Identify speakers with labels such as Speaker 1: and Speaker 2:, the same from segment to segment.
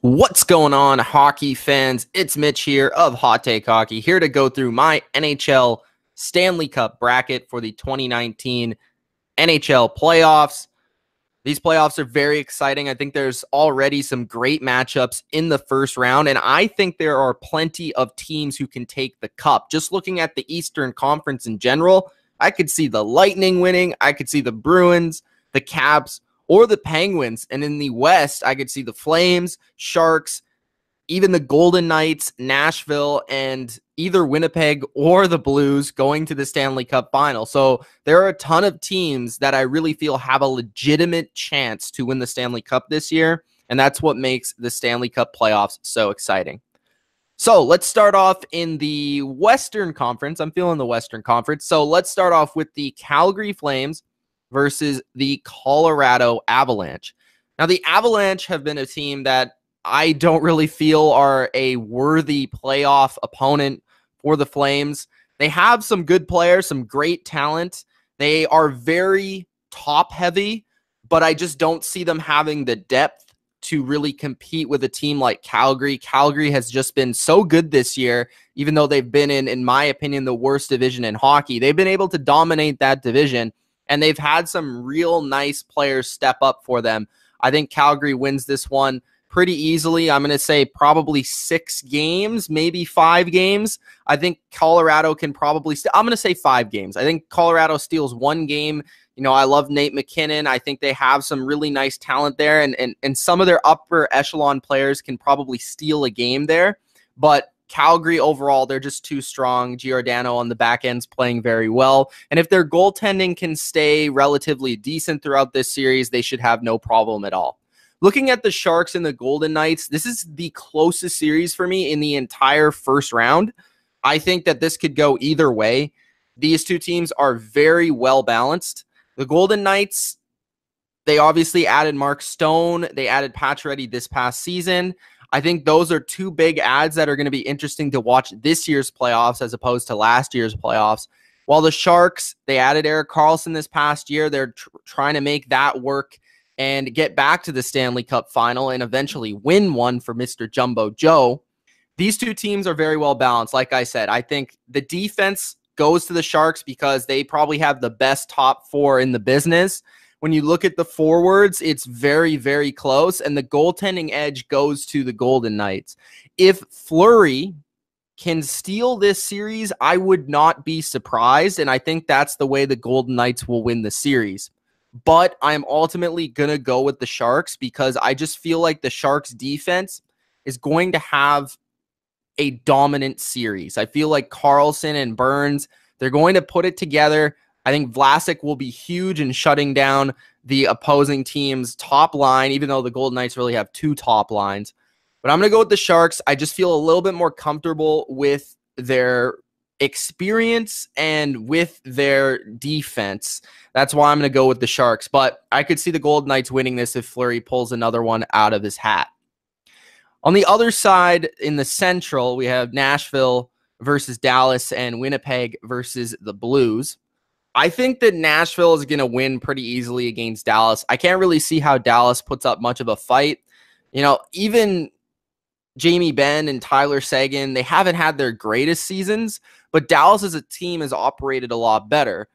Speaker 1: What's going on, hockey fans? It's Mitch here of Hot Take Hockey, here to go through my NHL Stanley Cup bracket for the 2019 NHL playoffs. These playoffs are very exciting. I think there's already some great matchups in the first round, and I think there are plenty of teams who can take the cup. Just looking at the Eastern Conference in general, I could see the Lightning winning. I could see the Bruins, the Caps, or the Penguins. And in the West, I could see the Flames, Sharks, even the Golden Knights, Nashville, and either Winnipeg or the Blues going to the Stanley Cup Final. So there are a ton of teams that I really feel have a legitimate chance to win the Stanley Cup this year, and that's what makes the Stanley Cup playoffs so exciting. So let's start off in the Western Conference. I'm feeling the Western Conference. So let's start off with the Calgary Flames versus the Colorado Avalanche. Now, the Avalanche have been a team that I don't really feel are a worthy playoff opponent for the Flames. They have some good players, some great talent. They are very top heavy, but I just don't see them having the depth to really compete with a team like Calgary. Calgary has just been so good this year, even though they've been in my opinion, the worst division in hockey. They've been able to dominate that division, and they've had some real nice players step up for them. I think Calgary wins this one pretty easily. I'm going to say probably 6 games, maybe 5 games. I think Colorado can probably I'm going to say 5 games. I think Colorado steals 1 game. You know, I love Nate McKinnon. I think they have some really nice talent there, and some of their upper echelon players can probably steal a game there. But Calgary overall, they're just too strong. Giordano on the back end's playing very well. And if their goaltending can stay relatively decent throughout this series, they should have no problem at all. Looking at the Sharks and the Golden Knights, this is the closest series for me in the entire first round. I think that this could go either way. These two teams are very well balanced. The Golden Knights, they obviously added Mark Stone. They added Pacioretty this past season. I think those are 2 big adds that are going to be interesting to watch this year's playoffs as opposed to last year's playoffs. While the Sharks, they added Erik Karlsson this past year. They're trying to make that work and get back to the Stanley Cup final and eventually win one for Mr. Jumbo Joe. These 2 teams are very well balanced. Like I said, I think the defense goes to the Sharks because they probably have the best top 4 in the business. When you look at the forwards, it's very, very close, and the goaltending edge goes to the Golden Knights. If Fleury can steal this series, I would not be surprised, and I think that's the way the Golden Knights will win the series. But I'm ultimately going to go with the Sharks because I just feel like the Sharks defense is going to have a dominant series. I feel like Karlsson and Burns, they're going to put it together. I think Vlasic will be huge in shutting down the opposing team's top line, even though the Golden Knights really have 2 top lines. But I'm going to go with the Sharks. I just feel a little bit more comfortable with their experience and with their defense. That's why I'm going to go with the Sharks. But I could see the Golden Knights winning this if Fleury pulls another one out of his hat. On the other side, in the Central, we have Nashville versus Dallas and Winnipeg versus the Blues. I think that Nashville is going to win pretty easily against Dallas. I can't really see how Dallas puts up much of a fight. You know, even Jamie Benn and Tyler Seguin, they haven't had their greatest seasons, but Dallas as a team has operated a lot better.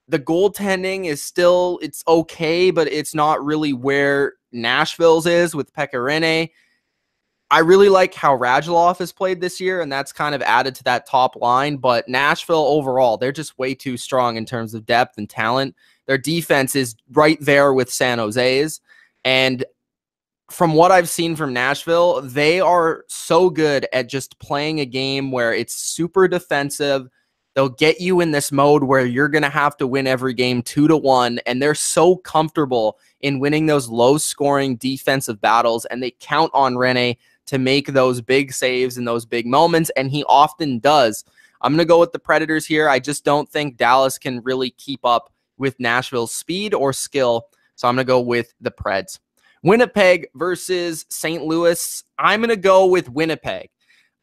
Speaker 1: The goaltending is still, it's okay, but it's not really where Nashville's is with Pekka Rinne. I really like how Radulov has played this year, and that's kind of added to that top line. But Nashville overall, they're just way too strong in terms of depth and talent. Their defense is right there with San Jose's. And from what I've seen from Nashville, they are so good at just playing a game where it's super defensive. They'll get you in this mode where you're going to have to win every game 2-1, and they're so comfortable in winning those low-scoring defensive battles, and they count on Rinne to make those big saves in those big moments, and he often does. I'm going to go with the Predators here. I just don't think Dallas can really keep up with Nashville's speed or skill, so I'm going to go with the Preds. Winnipeg versus St. Louis. I'm going to go with Winnipeg.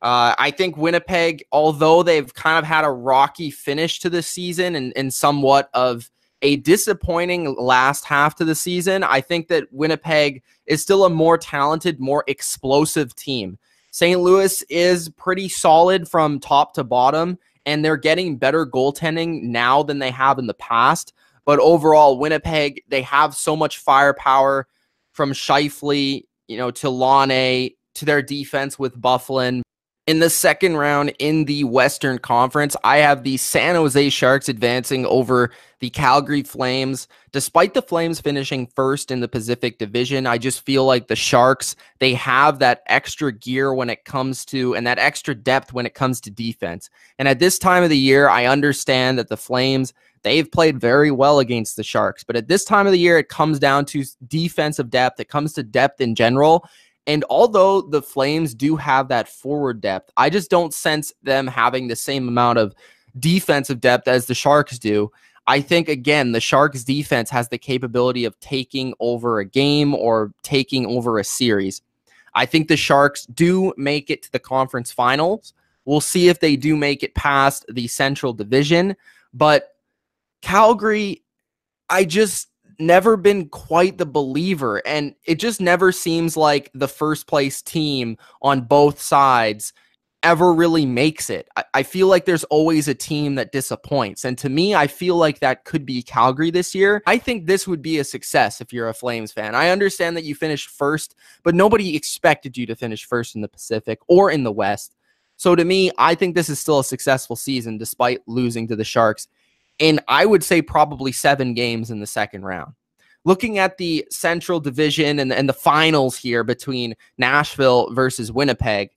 Speaker 1: I think Winnipeg, although they've kind of had a rocky finish to the season and somewhat of a disappointing last half to the season. I think that Winnipeg is still a more talented, more explosive team. St. Louis is pretty solid from top to bottom, and they're getting better goaltending now than they have in the past. But overall, Winnipeg, they have so much firepower from Scheifele, to Laine, to their defense with Byfuglien. In the second round in the Western Conference, I have the San Jose Sharks advancing over the Calgary Flames. Despite the Flames finishing first in the Pacific Division, I just feel like the Sharks, they have that extra gear when it comes to, and that extra depth when it comes to defense. And at this time of the year, I understand that the Flames, they've played very well against the Sharks. But at this time of the year, it comes down to defensive depth. It comes to depth in general. And although the Flames do have that forward depth, I just don't sense them having the same amount of defensive depth as the Sharks do. I think, again, the Sharks defense has the capability of taking over a game or taking over a series. I think the Sharks do make it to the conference finals. We'll see if they do make it past the Central Division. But Calgary, I just never been quite the believer, and it just never seems like the first place team on both sides ever really makes it. I feel like there's always a team that disappoints, and to me, I feel like that could be Calgary this year. I think this would be a success if you're a Flames fan. I understand that you finished first, but nobody expected you to finish first in the Pacific or in the West. So to me, I think this is still a successful season despite losing to the Sharks. And I would say probably 7 games in the second round. Looking at the Central Division and the finals here between Nashville versus Winnipeg,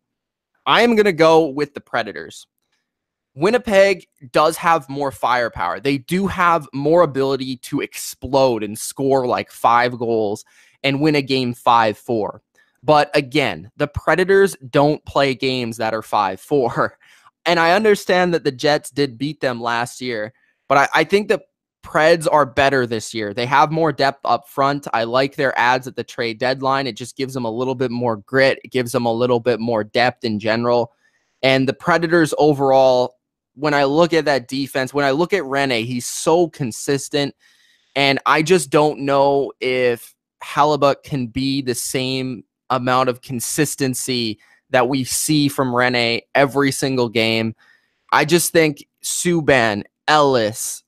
Speaker 1: I am going to go with the Predators. Winnipeg does have more firepower. They do have more ability to explode and score like 5 goals and win a game 5-4. But again, the Predators don't play games that are 5-4. And I understand that the Jets did beat them last year. But I think the Preds are better this year. They have more depth up front. I like their ads at the trade deadline. It just gives them a little bit more grit. It gives them a little bit more depth in general. And the Predators overall, when I look at that defense, when I look at Rene, he's so consistent. And I just don't know if Hellebuyck can be the same amount of consistency that we see from Rene every single game. I just think Subban, Ellis,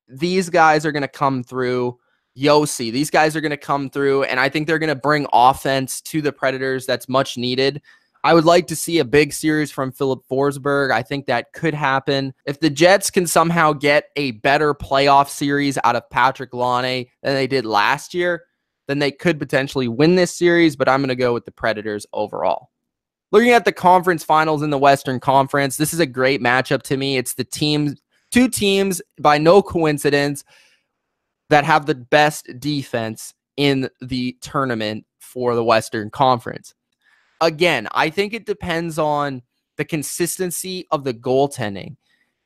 Speaker 1: these guys are going to come through. Yossi, these guys are going to come through, and I think they're going to bring offense to the Predators that's much needed. I would like to see a big series from Philip Forsberg. I think that could happen. If the Jets can somehow get a better playoff series out of Patrick Laine than they did last year, then they could potentially win this series, but I'm going to go with the Predators overall. Looking at the conference finals in the Western Conference, this is a great matchup to me. It's the two teams, by no coincidence, that have the best defense in the tournament for the Western Conference. Again, I think it depends on the consistency of the goaltending.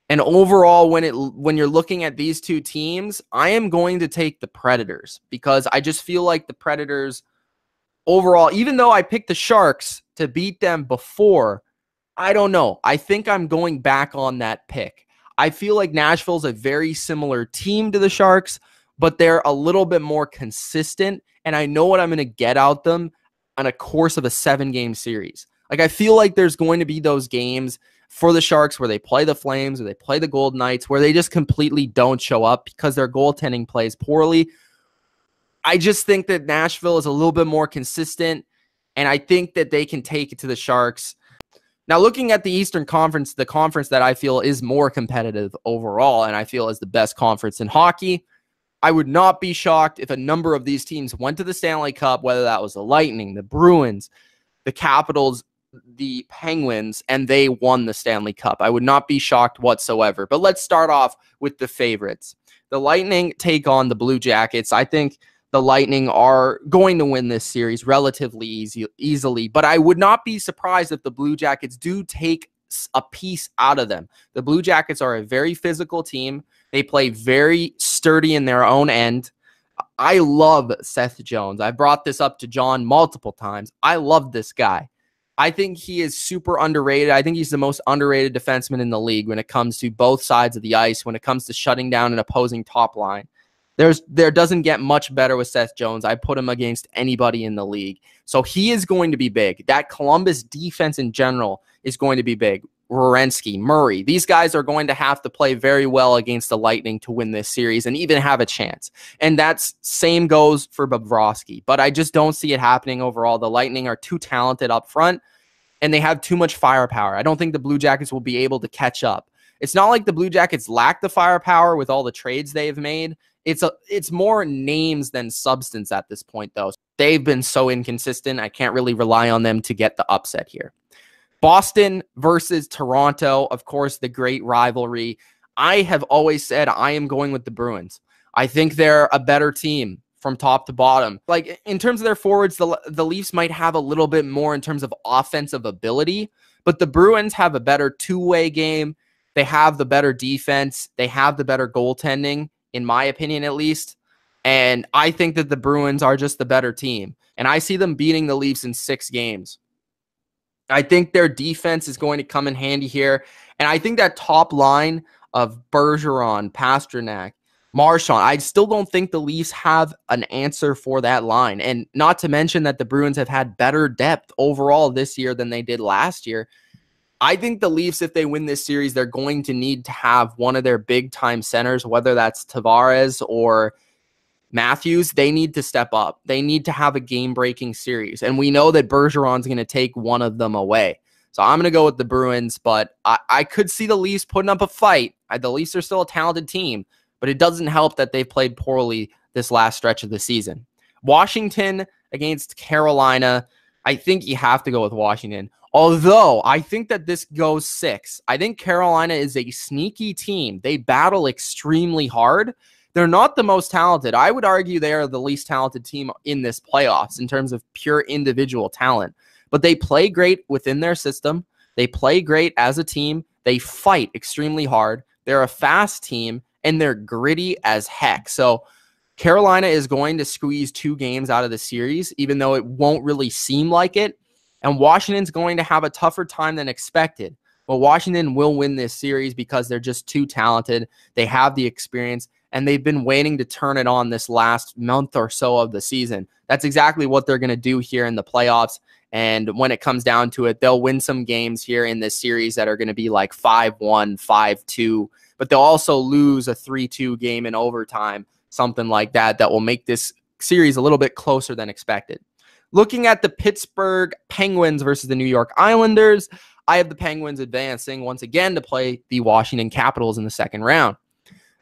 Speaker 1: And overall, when you're looking at these two teams, I am going to take the Predators because I just feel like the Predators overall, even though I picked the Sharks to beat them before, I don't know. I think I'm going back on that pick. I feel like Nashville's a very similar team to the Sharks, but they're a little bit more consistent, and I know what I'm going to get out them on a course of a 7-game series. Like, I feel like there's going to be those games for the Sharks where they play the Flames or they play the Golden Knights where they just completely don't show up because their goaltending plays poorly. I just think that Nashville is a little bit more consistent, and I think that they can take it to the Sharks. Now, looking at the Eastern Conference, the conference that I feel is more competitive overall, and I feel is the best conference in hockey, I would not be shocked if a number of these teams went to the Stanley Cup, whether that was the Lightning, the Bruins, the Capitals, the Penguins, and they won the Stanley Cup. I would not be shocked whatsoever. But let's start off with the favorites. The Lightning take on the Blue Jackets. I think the Lightning are going to win this series relatively easily, but I would not be surprised if the Blue Jackets do take a piece out of them. The Blue Jackets are a very physical team. They play very sturdy in their own end. I love Seth Jones. I brought this up to John multiple times. I love this guy. I think he is super underrated. I think he's the most underrated defenseman in the league when it comes to both sides of the ice, when it comes to shutting down an opposing top line. There doesn't get much better with Seth Jones. I put him against anybody in the league. So he is going to be big. That Columbus defense in general is going to be big. Werenski, Murray, these guys are going to have to play very well against the Lightning to win this series and even have a chance. And that's same goes for Bobrovsky. But I just don't see it happening overall. The Lightning are too talented up front, and they have too much firepower. I don't think the Blue Jackets will be able to catch up. It's not like the Blue Jackets lack the firepower with all the trades they've made. It's more names than substance at this point, though. They've been so inconsistent. I can't really rely on them to get the upset here. Boston versus Toronto, of course, the great rivalry. I have always said I am going with the Bruins. I think they're a better team from top to bottom. Like, in terms of their forwards, the Leafs might have a little bit more in terms of offensive ability, but the Bruins have a better two-way game. They have the better defense. They have the better goaltending, in my opinion, at least. And I think that the Bruins are just the better team. And I see them beating the Leafs in 6 games. I think their defense is going to come in handy here. And I think that top line of Bergeron, Pastrnak, Marchand, I still don't think the Leafs have an answer for that line. And not to mention that the Bruins have had better depth overall this year than they did last year. I think the Leafs, if they win this series, they're going to need to have one of their big-time centers, whether that's Tavares or Matthews. They need to step up. They need to have a game-breaking series. And we know that Bergeron's going to take one of them away. So I'm going to go with the Bruins, but I could see the Leafs putting up a fight. The Leafs are still a talented team, but it doesn't help that they've played poorly this last stretch of the season. Washington against Carolina. I think you have to go with Washington. Although, I think that this goes 6. I think Carolina is a sneaky team. They battle extremely hard. They're not the most talented. I would argue they are the least talented team in this playoffs in terms of pure individual talent. But they play great within their system. They play great as a team. They fight extremely hard. They're a fast team, and they're gritty as heck. So Carolina is going to squeeze 2 games out of the series, even though it won't really seem like it. And Washington's going to have a tougher time than expected. But Washington will win this series because they're just too talented. They have the experience, and they've been waiting to turn it on this last month or so of the season. That's exactly what they're going to do here in the playoffs. And when it comes down to it, they'll win some games here in this series that are going to be like 5-1, 5-2. But they'll also lose a 3-2 game in overtime, something like that, that will make this series a little bit closer than expected. Looking at the Pittsburgh Penguins versus the New York Islanders, I have the Penguins advancing once again to play the Washington Capitals in the second round.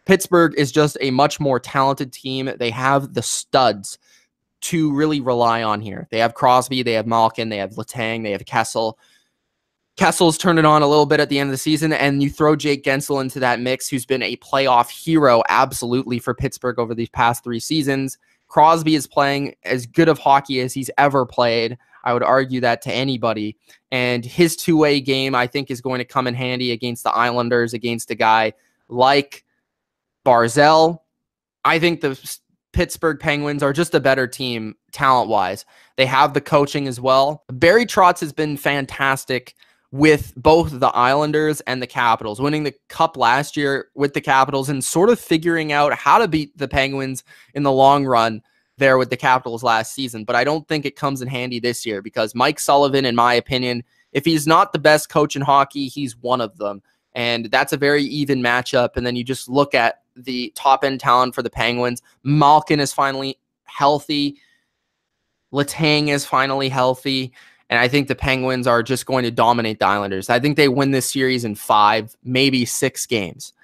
Speaker 1: Pittsburgh is just a much more talented team. They have the studs to really rely on here. They have Crosby, they have Malkin, they have Letang, they have Kessel. Kessel's turned it on a little bit at the end of the season, and you throw Jake Gensel into that mix, who's been a playoff hero absolutely for Pittsburgh over these past 3 seasons. Crosby is playing as good of hockey as he's ever played. I would argue that to anybody. And his two-way game, I think, is going to come in handy against the Islanders, against a guy like Barzell. I think the Pittsburgh Penguins are just a better team talent-wise. They have the coaching as well. Barry Trotz has been fantastic with both the Islanders and the Capitals, winning the Cup last year with the Capitals and sort of figuring out how to beat the Penguins in the long run there with the Capitals last season. But I don't think it comes in handy this year because Mike Sullivan, in my opinion, if he's not the best coach in hockey, he's one of them. And that's a very even matchup. And then you just look at the top-end talent for the Penguins. Malkin is finally healthy. Letang is finally healthy. And I think the Penguins are just going to dominate the Islanders. I think they win this series in 5, maybe 6 games.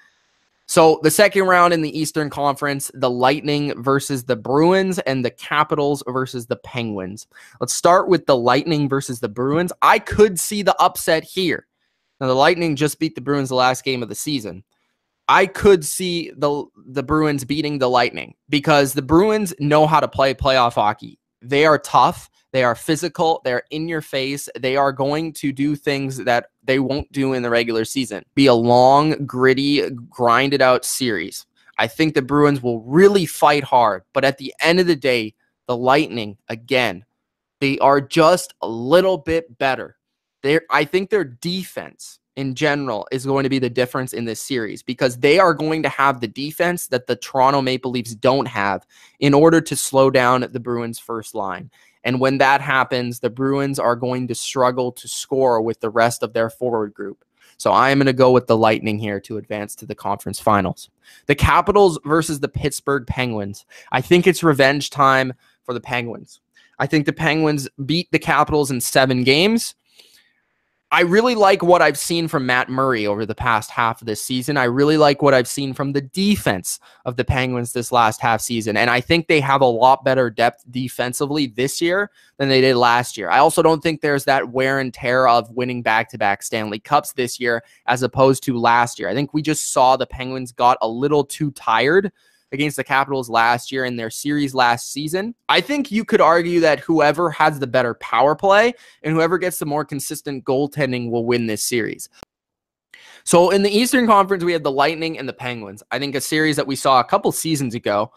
Speaker 1: So the second round in the Eastern Conference, the Lightning versus the Bruins and the Capitals versus the Penguins. Let's start with the Lightning versus the Bruins. I could see the upset here. Now, the Lightning just beat the Bruins the last game of the season. I could see the Bruins beating the Lightning because the Bruins know how to play playoff hockey. They are tough. They are physical. They're in your face. They are going to do things that they won't do in the regular season. Be a long, gritty, grinded out series. I think the Bruins will really fight hard. But at the end of the day, the Lightning, again, they are just a little bit better. I think their defense in general is going to be the difference in this series, because they are going to have the defense that the Toronto Maple Leafs don't have in order to slow down the Bruins' first line. And when that happens, the Bruins are going to struggle to score with the rest of their forward group. So I am going to go with the Lightning here to advance to the conference finals. The Capitals versus the Pittsburgh Penguins. I think it's revenge time for the Penguins. I think the Penguins beat the Capitals in 7 games. I really like what I've seen from Matt Murray over the past half of this season. I really like what I've seen from the defense of the Penguins this last half season. And I think they have a lot better depth defensively this year than they did last year. I also don't think there's that wear and tear of winning back-to-back Stanley Cups this year as opposed to last year. I think we just saw the Penguins got a little too tired against the Capitals last year in their series last season. I think you could argue that whoever has the better power play and whoever gets the more consistent goaltending will win this series. So in the Eastern Conference, we have the Lightning and the Penguins. I think a series that we saw a couple seasons ago.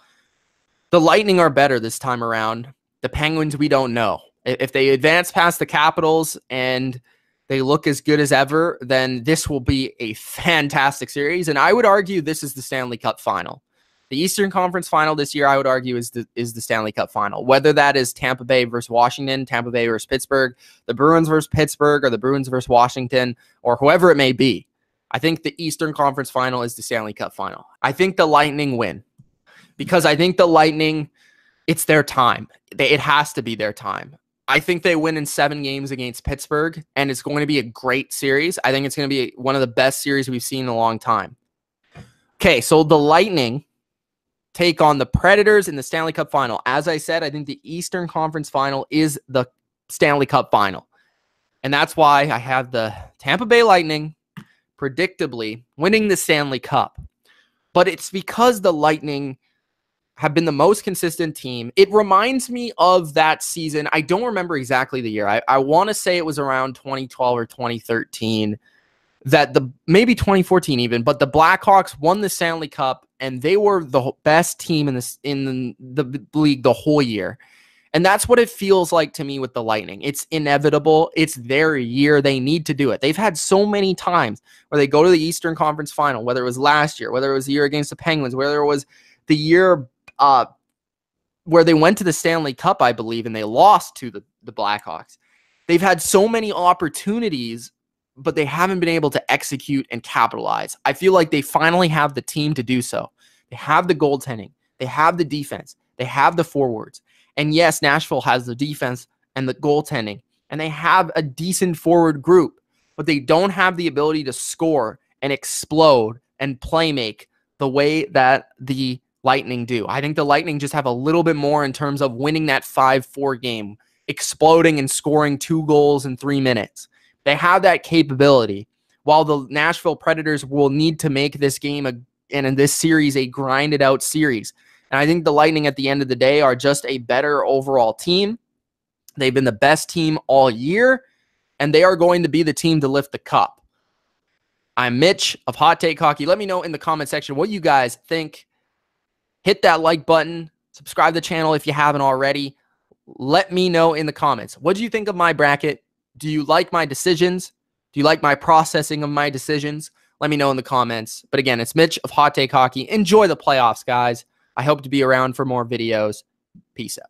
Speaker 1: The Lightning are better this time around. The Penguins, we don't know. If they advance past the Capitals and they look as good as ever, then this will be a fantastic series. And I would argue this is the Stanley Cup final. The Eastern Conference final this year, I would argue, is the Stanley Cup final. Whether that is Tampa Bay versus Washington, Tampa Bay versus Pittsburgh, the Bruins versus Pittsburgh, or the Bruins versus Washington, or whoever it may be, I think the Eastern Conference final is the Stanley Cup final. I think the Lightning win because I think the Lightning, it's their time. It has to be their time. I think they win in 7 games against Pittsburgh, and it's going to be a great series. I think it's going to be one of the best series we've seen in a long time. Okay, so the Lightning take on the Predators in the Stanley Cup final. As I said, I think the Eastern Conference final is the Stanley Cup final. And that's why I have the Tampa Bay Lightning predictably winning the Stanley Cup. But it's because the Lightning have been the most consistent team. It reminds me of that season. I don't remember exactly the year. I want to say it was around 2012 or 2013. Maybe 2014 even, but the Blackhawks won the Stanley Cup and they were the best team in the league the whole year. And that's what it feels like to me with the Lightning. It's inevitable. It's their year. They need to do it. They've had so many times where they go to the Eastern Conference final, whether it was last year, whether it was the year against the Penguins, whether it was the year where they went to the Stanley Cup, I believe, and they lost to the Blackhawks. They've had so many opportunities, but they haven't been able to execute and capitalize. I feel like they finally have the team to do so. They have the goaltending. They have the defense. They have the forwards. And yes, Nashville has the defense and the goaltending, and they have a decent forward group, but they don't have the ability to score and explode and play make the way that the Lightning do. I think the Lightning just have a little bit more in terms of winning that 5-4 game, exploding and scoring 2 goals in 3 minutes. They have that capability, while the Nashville Predators will need to make this game and in this series a grinded out series. And I think the Lightning at the end of the day are just a better overall team. They've been the best team all year, and they are going to be the team to lift the cup. I'm Mitch of Hot Take Hockey. Let me know in the comment section what you guys think. Hit that like button. Subscribe to the channel if you haven't already. Let me know in the comments. What do you think of my bracket? Do you like my decisions? Do you like my processing of my decisions? Let me know in the comments. But again, it's Mitch of Hot Take Hockey. Enjoy the playoffs, guys. I hope to be around for more videos. Peace out.